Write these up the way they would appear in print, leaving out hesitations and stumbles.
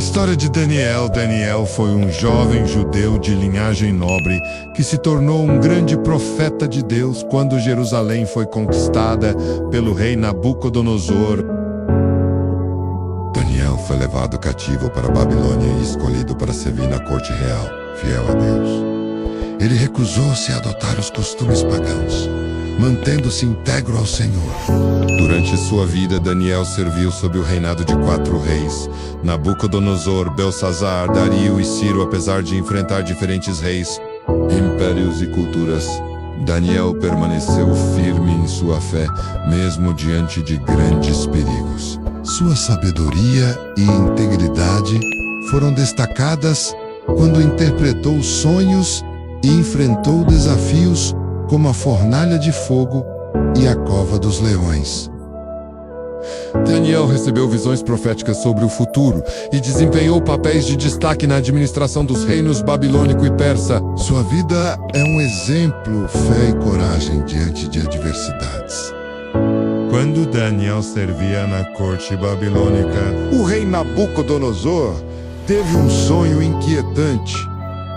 história de Daniel. Daniel foi um jovem judeu de linhagem nobre que se tornou um grande profeta de Deus quando Jerusalém foi conquistada pelo rei Nabucodonosor. Daniel foi levado cativo para a Babilônia e escolhido para servir na corte real, fiel a Deus. Ele recusou-se a adotar os costumes pagãos, mantendo-se íntegro ao Senhor. Durante sua vida, Daniel serviu sob o reinado de 4 reis: Nabucodonosor, Belsazar, Dario e Ciro. Apesar de enfrentar diferentes reis, impérios e culturas, Daniel permaneceu firme em sua fé, mesmo diante de grandes perigos. Sua sabedoria e integridade foram destacadas quando interpretou sonhos e enfrentou desafios como a fornalha de fogo e a cova dos leões. Daniel recebeu visões proféticas sobre o futuro e desempenhou papéis de destaque na administração dos reinos babilônico e persa. Sua vida é um exemplo, fé e coragem diante de adversidades. Quando Daniel servia na corte babilônica, o rei Nabucodonosor teve um sonho inquietante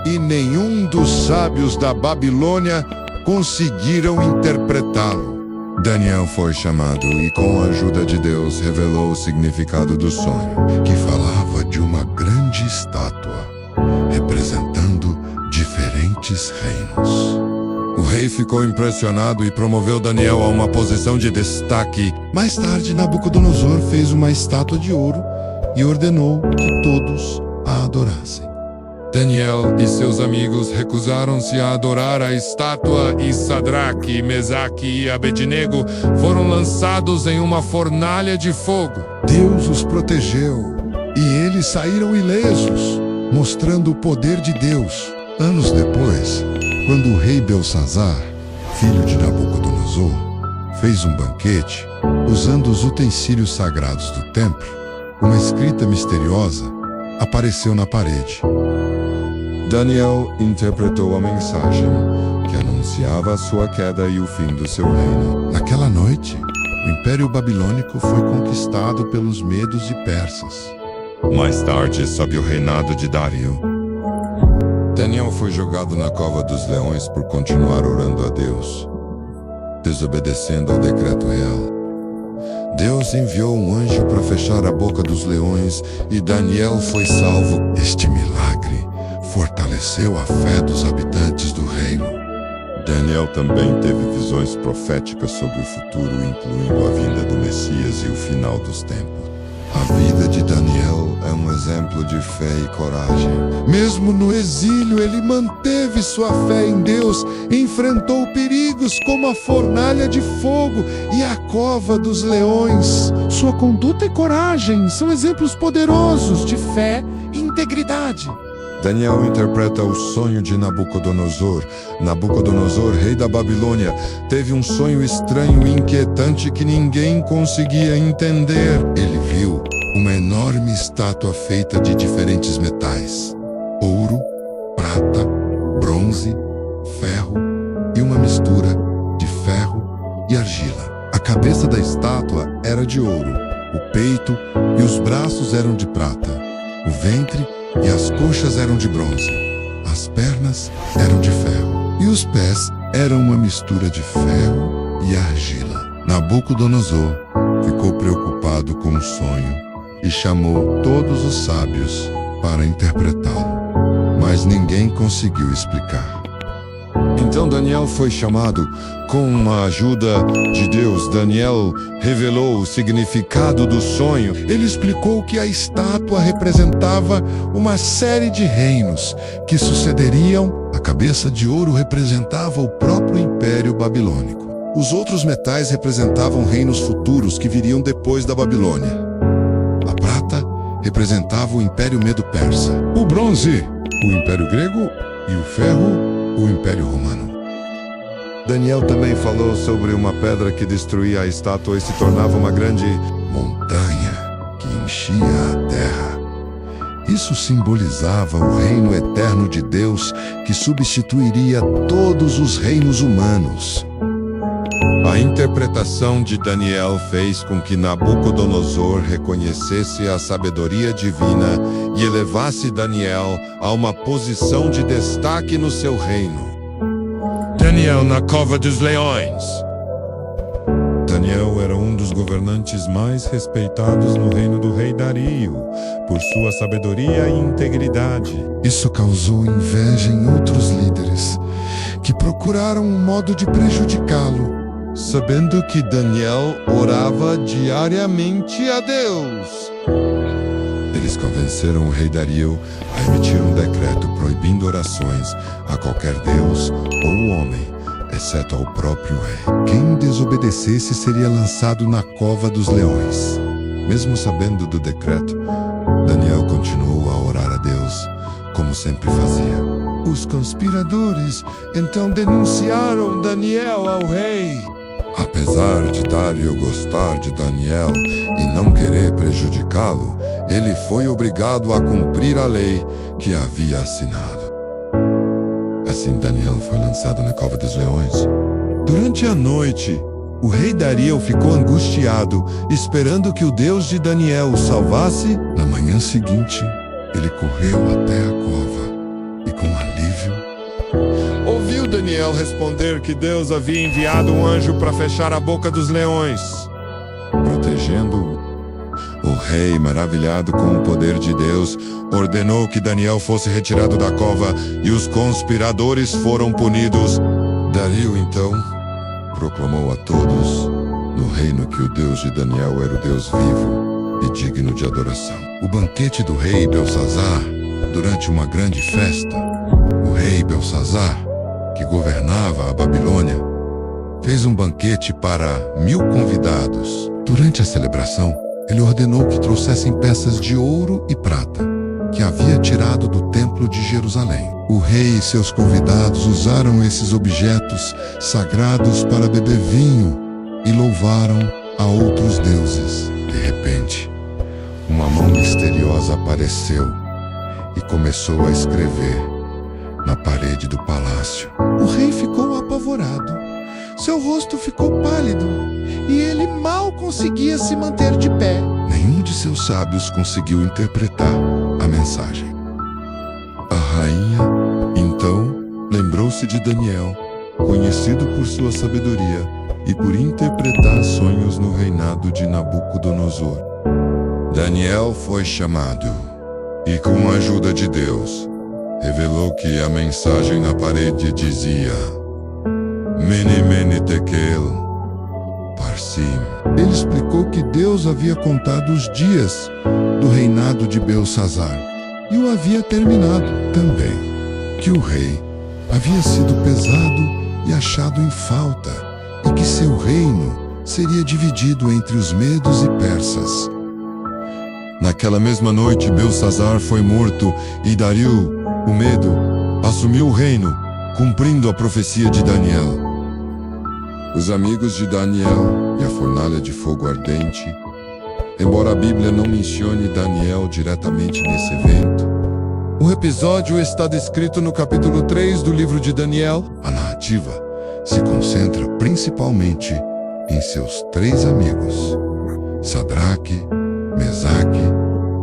e nenhum dos sábios da Babilônia conseguiram interpretá-lo. Daniel foi chamado e, com a ajuda de Deus, revelou o significado do sonho, que falava de uma grande estátua representando diferentes reinos. O rei ficou impressionado e promoveu Daniel a uma posição de destaque. Mais tarde, Nabucodonosor fez uma estátua de ouro e ordenou que todos a adorassem. Daniel e seus amigos recusaram-se a adorar a estátua e Sadraque, Mesaque e Abednego foram lançados em uma fornalha de fogo. Deus os protegeu e eles saíram ilesos, mostrando o poder de Deus. Anos depois, quando o rei Belsazar, filho de Nabucodonosor, fez um banquete usando os utensílios sagrados do templo, uma escrita misteriosa apareceu na parede. Daniel interpretou a mensagem, que anunciava a sua queda e o fim do seu reino. Naquela noite, o Império Babilônico foi conquistado pelos medos e persas. Mais tarde, sob o reinado de Dario, Daniel foi jogado na cova dos leões por continuar orando a Deus, desobedecendo ao decreto real. Deus enviou um anjo para fechar a boca dos leões e Daniel foi salvo. Este milagre fortaleceu a fé dos habitantes do reino. Daniel também teve visões proféticas sobre o futuro, incluindo a vinda do Messias e o final dos tempos. A vida de Daniel é um exemplo de fé e coragem. Mesmo no exílio, ele manteve sua fé em Deus e enfrentou perigos como a fornalha de fogo e a cova dos leões. Sua conduta e coragem são exemplos poderosos de fé e integridade. Daniel interpreta o sonho de Nabucodonosor. Nabucodonosor, rei da Babilônia, teve um sonho estranho e inquietante que ninguém conseguia entender. Ele viu uma enorme estátua feita de diferentes metais: ouro, prata, bronze, ferro e uma mistura de ferro e argila. A cabeça da estátua era de ouro, o peito e os braços eram de prata, o ventre e as coxas eram de bronze, as pernas eram de ferro e os pés eram uma mistura de ferro e argila. Nabucodonosor ficou preocupado com o sonho e chamou todos os sábios para interpretá-lo, mas ninguém conseguiu explicar. Então Daniel foi chamado. Com a ajuda de Deus, Daniel revelou o significado do sonho. Ele explicou que a estátua representava uma série de reinos que sucederiam. A cabeça de ouro representava o próprio Império Babilônico. Os outros metais representavam reinos futuros que viriam depois da Babilônia. A prata representava o Império Medo-Persa, o bronze, o Império Grego e o ferro, o Império Romano. Daniel também falou sobre uma pedra que destruía a estátua e se tornava uma grande montanha que enchia a terra. Isso simbolizava o reino eterno de Deus que substituiria todos os reinos humanos. A interpretação de Daniel fez com que Nabucodonosor reconhecesse a sabedoria divina e elevasse Daniel a uma posição de destaque no seu reino. Daniel na cova dos leões. Daniel era um dos governantes mais respeitados no reino do rei Dario, por sua sabedoria e integridade. Isso causou inveja em outros líderes, que procuraram um modo de prejudicá-lo. Sabendo que Daniel orava diariamente a Deus, eles convenceram o rei Dario a emitir um decreto proibindo orações a qualquer deus ou homem, exceto ao próprio rei. Quem desobedecesse seria lançado na cova dos leões. Mesmo sabendo do decreto, Daniel continuou a orar a Deus, como sempre fazia. Os conspiradores então denunciaram Daniel ao rei. Apesar de Dario gostar de Daniel e não querer prejudicá-lo, ele foi obrigado a cumprir a lei que havia assinado. Assim, Daniel foi lançado na cova dos leões. Durante a noite, o rei Dario ficou angustiado, esperando que o Deus de Daniel o salvasse. Na manhã seguinte, ele correu até a cova e, com alívio, ouviu Daniel responder que Deus havia enviado um anjo para fechar a boca dos leões, protegendo-o. O rei, maravilhado com o poder de Deus, ordenou que Daniel fosse retirado da cova e os conspiradores foram punidos. Dario, então, proclamou a todos no reino que o Deus de Daniel era o Deus vivo e digno de adoração. O banquete do rei Belsazar, durante uma grande festa, o rei Belsazar, que governava a Babilônia, fez um banquete para 1000 convidados. Durante a celebração, ele ordenou que trouxessem peças de ouro e prata, que havia tirado do templo de Jerusalém. O rei e seus convidados usaram esses objetos sagrados para beber vinho e louvaram a outros deuses. De repente, uma mão misteriosa apareceu e começou a escrever na parede do palácio. O rei ficou apavorado. Seu rosto ficou pálido e ele mal conseguia se manter de pé. Nenhum de seus sábios conseguiu interpretar a mensagem. A rainha, então, lembrou-se de Daniel, conhecido por sua sabedoria e por interpretar sonhos no reinado de Nabucodonosor. Daniel foi chamado e, com a ajuda de Deus, revelou que a mensagem na parede dizia: Mene, mene, tekel, parsim. Ele explicou que Deus havia contado os dias do reinado de Belsazar e o havia terminado. Também que o rei havia sido pesado e achado em falta e que seu reino seria dividido entre os medos e persas. Naquela mesma noite, Belsazar foi morto e Dario, o medo, assumiu o reino, cumprindo a profecia de Daniel. Os amigos de Daniel e a fornalha de fogo ardente. Embora a Bíblia não mencione Daniel diretamente nesse evento, o episódio está descrito no capítulo 3 do livro de Daniel. A narrativa se concentra principalmente em seus 3 amigos, Sadraque, Mesaque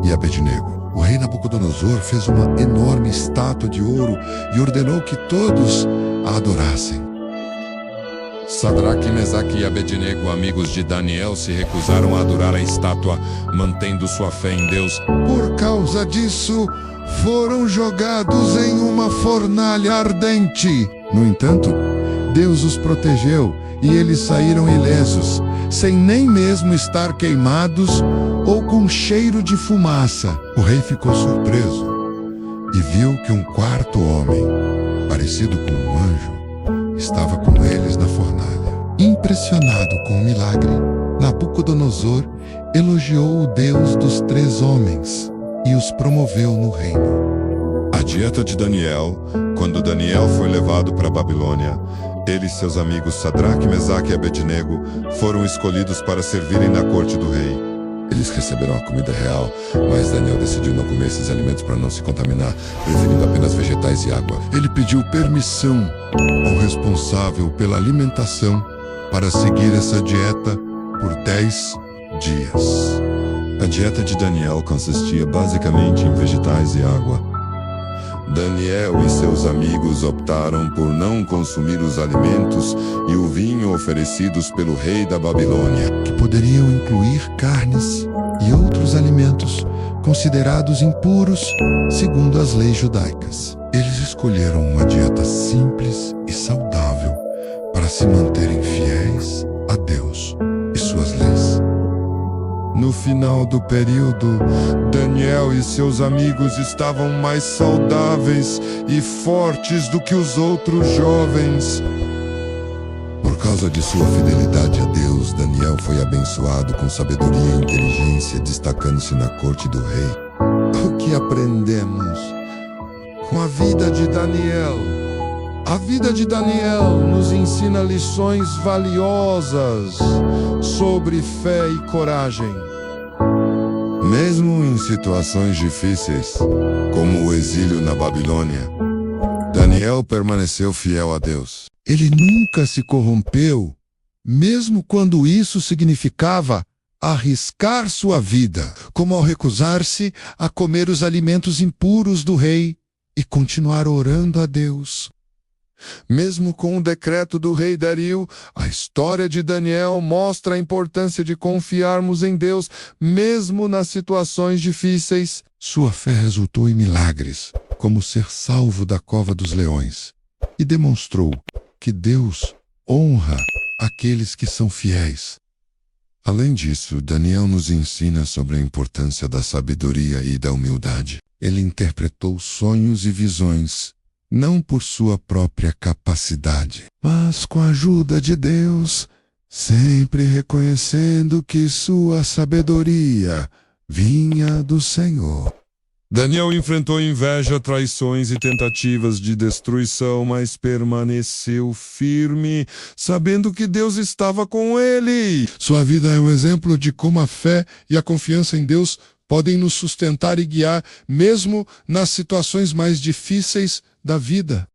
e Abednego. O rei Nabucodonosor fez uma enorme estátua de ouro e ordenou que todos a adorassem. Sadraque, Mesaque e Abednego, amigos de Daniel, se recusaram a adorar a estátua, mantendo sua fé em Deus. Por causa disso, foram jogados em uma fornalha ardente. No entanto, Deus os protegeu e eles saíram ilesos, sem nem mesmo estar queimados ou com cheiro de fumaça. O rei ficou surpreso e viu que um quarto homem, parecido com um anjo, estava com eles na fornalha. Impressionado com o milagre, Nabucodonosor elogiou o Deus dos 3 homens e os promoveu no reino. A dieta de Daniel. Quando Daniel foi levado para a Babilônia, ele e seus amigos Sadraque, Mesaque e Abednego foram escolhidos para servirem na corte do rei. Eles receberam a comida real, mas Daniel decidiu não comer esses alimentos para não se contaminar, preferindo apenas vegetais e água. Ele pediu permissão ao responsável pela alimentação para seguir essa dieta por 10 dias. A dieta de Daniel consistia basicamente em vegetais e água. Daniel e seus amigos optaram por não consumir os alimentos e o vinho oferecidos pelo rei da Babilônia, que poderiam incluir carnes e outros alimentos considerados impuros segundo as leis judaicas. Eles escolheram uma dieta simples e saudável para se manterem fiéis a Deus e suas leis. No final do período, Daniel e seus amigos estavam mais saudáveis e fortes do que os outros jovens. Por causa de sua fidelidade a Deus, Daniel foi abençoado com sabedoria e inteligência, destacando-se na corte do rei. O que aprendemos com a vida de Daniel? A vida de Daniel nos ensina lições valiosas sobre fé e coragem. Mesmo em situações difíceis, como o exílio na Babilônia, Daniel permaneceu fiel a Deus. Ele nunca se corrompeu, mesmo quando isso significava arriscar sua vida, como ao recusar-se a comer os alimentos impuros do rei e continuar orando a Deus. Mesmo com o decreto do rei Dario, a história de Daniel mostra a importância de confiarmos em Deus, mesmo nas situações difíceis. Sua fé resultou em milagres, como ser salvo da cova dos leões, e demonstrou que Deus honra aqueles que são fiéis. Além disso, Daniel nos ensina sobre a importância da sabedoria e da humildade. Ele interpretou sonhos e visões, não por sua própria capacidade, mas com a ajuda de Deus, sempre reconhecendo que sua sabedoria vinha do Senhor. Daniel enfrentou inveja, traições e tentativas de destruição, mas permaneceu firme, sabendo que Deus estava com ele. Sua vida é um exemplo de como a fé e a confiança em Deus podem nos sustentar e guiar, mesmo nas situações mais difíceis da vida.